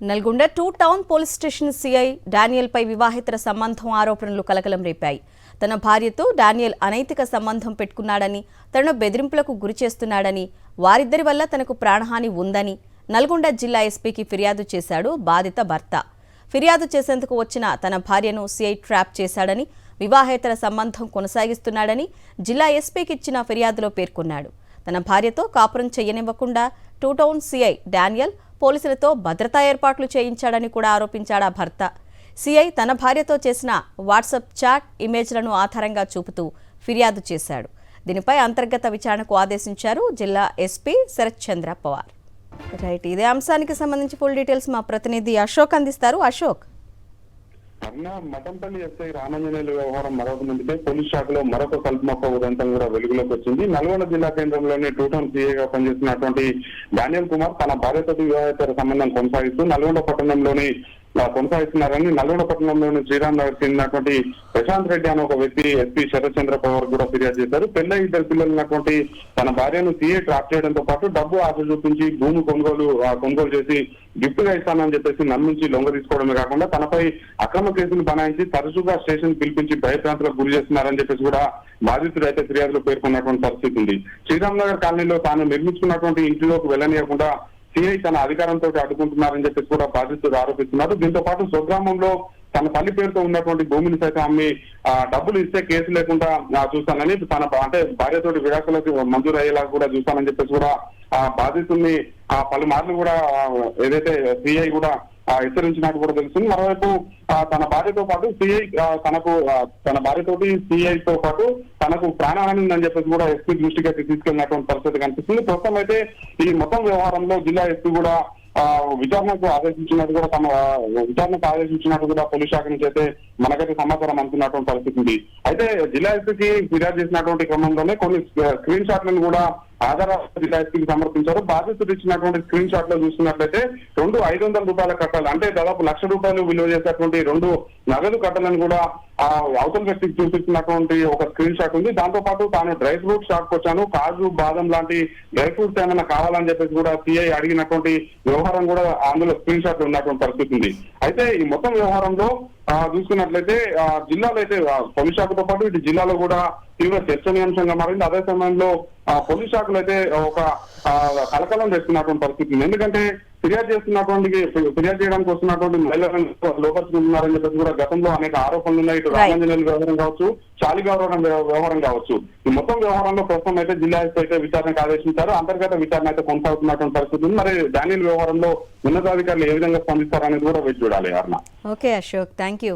Nalgonda 2 town police station CI Daniel పై వివాహేతర సంబంధం ఆరోపణలు కలకలం రేపాయి. తన భార్యతో డానియల్ అనైతిక సంబంధం పెట్టుకున్నాడని, తనను బెదిరింపులకు గురి చేస్తున్నాడని, వారిద్దరి వల్ల తనకు ప్రాణహాని ఉందని నల్గొండ జిల్లా ఎస్పీకి ఫిర్యాదు చేశాడు బాధిత భర్త. ఫిర్యాదు చేసేందుకు వచ్చిన తన భార్యను సిఐ ట్రాప్ చేశాడని, వివాహేతర సంబంధం కొనసాగిస్తున్నాడని జిల్లా ఎస్పీకి ఇచ్చిన ఫిర్యాదులో పేర్కొన్నాడు. తన భార్యతో కాపురం చేయనివ్వకుండా 2 టౌన్ సిఐ డానియల్ పోలీసులతో భద్రతా ఏర్పాట్లు చేయించాడని కూడా ఆరోపించాడు ఆ భర్త. సిఐ తన భార్యతో చేసిన వాట్సాప్ చాట్ ఇమేజ్లను ఆధారంగా చూపుతూ ఫిర్యాదు చేశాడు. దీనిపై అంతర్గత విచారణకు ఆదేశించారు జిల్లా ఎస్పీ శరత్ చంద్ర పవార్. రైట్, ఇదే అంశానికి సంబంధించి ఫుల్ డీటెయిల్స్ మా ప్రతినిధి అశోక్ అందిస్తారు. అశోక్, మఠంపల్లి ఎస్ఐ రామాంజనేయుల వ్యవహారం మరొక ముందుకే పోలీస్ శాఖలో మరొక కల్పమొక్క ఉదంతం కూడా వెలుగులోకి వచ్చింది. నల్గొండ జిల్లా కేంద్రంలోని 2 టౌన్ సిఐగా పనిచేస్తున్నటువంటి డానియల్ కుమార్ తన భార్యతో వివాహేతర సంబంధం కొనసాగిస్తూ నల్గొండ పట్టణంలోని కొనసాగిస్తున్నారని నల్గొండ పట్టణంలోని శ్రీరామ్ నగర్ చెందినటువంటి ప్రశాంత్ రెడ్డి అనే ఒక వ్యక్తి ఎస్పీ శరత్ చంద్ర పవార్ కూడా ఫిర్యాదు చేశారు. పెళ్ళై 2 పిల్లలు ఉన్నటువంటి తన భార్యను సిఐ ట్రాప్ చేయడంతో పాటు డబ్బు ఆశ చూపించి భూమి కొనుగోలు చేసి గిఫ్ట్ గా ఇస్తానని చెప్పేసి నమ్మించి లొంగ తీసుకోవడమే కాకుండా తనపై అక్రమ కేసులు బనాయించి తరచుగా స్టేషన్ పిలిపించి భయభ్రాంతులకు గురి చేస్తున్నారని చెప్పేసి కూడా బాధితుడు అయితే ఫిర్యాదులో పేర్కొన్నటువంటి పరిస్థితి ఉంది. శ్రీరామ్ నగర్ కాలనీలో తాను నిర్మించుకున్నటువంటి ఇంటిలోకి వెళ్లనీయకుండా సిఐ తన అధికారంతో అడ్డుకుంటున్నారని చెప్పేసి కూడా బాధితుడు ఆరోపిస్తున్నారు. దీంతో పాటు స్వగ్రామంలో తన తల్లి పేరుతో ఉన్నటువంటి భూమిని సైతం అమ్మి డబ్బులు ఇస్తే కేసు లేకుండా చూస్తానని తన భార్యతోటి విడాకులకు మంజూరు అయ్యేలా కూడా చూస్తానని చెప్పేసి కూడా ఆ బాధితుడిని పలుమార్లు కూడా ఏదైతే సిఐ కూడా హెచ్చరించినట్టు కూడా తెలుస్తుంది. మరోవైపు తన భార్యతో పాటు సిఐ తన భార్యతోటి సిఐతో పాటు తనకు ప్రాణహాని ఉందని చెప్పేసి కూడా ఎస్పీ దృష్టికి అయితే తీసుకెళ్లినటువంటి పరిస్థితి కనిపిస్తుంది. ప్రస్తుతం అయితే ఈ మొత్తం వ్యవహారంలో జిల్లా ఎస్పీ కూడా విచారణకు ఆదేశించినట్టు కూడా పోలీస్ శాఖ నుంచి అయితే మనకైతే సమాచారం అందుతున్నటువంటి పరిస్థితి ఉంది. అయితే జిల్లా ఎస్పీకి ఫిర్యాదు చేసినటువంటి క్రమంలోనే కొన్ని స్క్రీన్ షాట్లను కూడా ఆధారాలు జిల్లా ఎస్పీకి సమర్పించారు. బాధితుడు ఇచ్చినటువంటి స్క్రీన్ షాట్ లో చూస్తున్నట్లయితే 2 500 రూపాయల కట్టలు అంటే దాదాపు ₹1,00,000 విలువ చేసేటువంటి 2 నగదు కట్టలను కూడా ఆ అవతల వ్యక్తికి చూపిస్తున్నటువంటి ఒక స్క్రీన్ షాట్ ఉంది. దాంతో పాటు తాను డ్రై ఫ్రూట్ షాప్ కు వచ్చాను, కాజు బాదం లాంటి డ్రై ఫ్రూట్స్ ఏమైనా కావాలని చెప్పేసి కూడా సిఐ అడిగినటువంటి వ్యవహారం కూడా అందులో స్క్రీన్ షాట్ ఉన్నటువంటి పరిస్థితి ఉంది. అయితే ఈ మొత్తం వ్యవహారంలో చూసుకున్నట్లయితే జిల్లాలో అయితే పోలీస్ శాఖతో పాటు ఇటు జిల్లాలో కూడా తీవ్ర చర్చనీయాంశంగా మారింది. అదే సమయంలో పోలీస్ శాఖలు అయితే ఒక కలకలం చేస్తున్నటువంటి పరిస్థితి ఉంది. ఎందుకంటే ఫిర్యాదు చేయడానికి వస్తున్నటువంటి మహిళలను లోపరుచుకుంటున్నారని చెప్పేసి కూడా గతంలో అనేక ఆరోపణలు ఉన్నాయి. ఇటు రామాంజనేయుల వ్యవహారం కావచ్చు, చాలిగౌరవం వ్యవహారం కావచ్చు. ఈ మొత్తం వ్యవహారంలో ప్రస్తుతం అయితే జిల్లా అయితే విచారణకు ఆదేశించారు. అంతర్గత విచారణ అయితే కొనసాగుతున్నటువంటి పరిస్థితి ఉంది. మరి డానియల్ వ్యవహారంలో ఉన్నతాధికారులు ఏ విధంగా స్పందిస్తారనేది కూడా వేచి చూడాలి. Okay Ashok, thank you.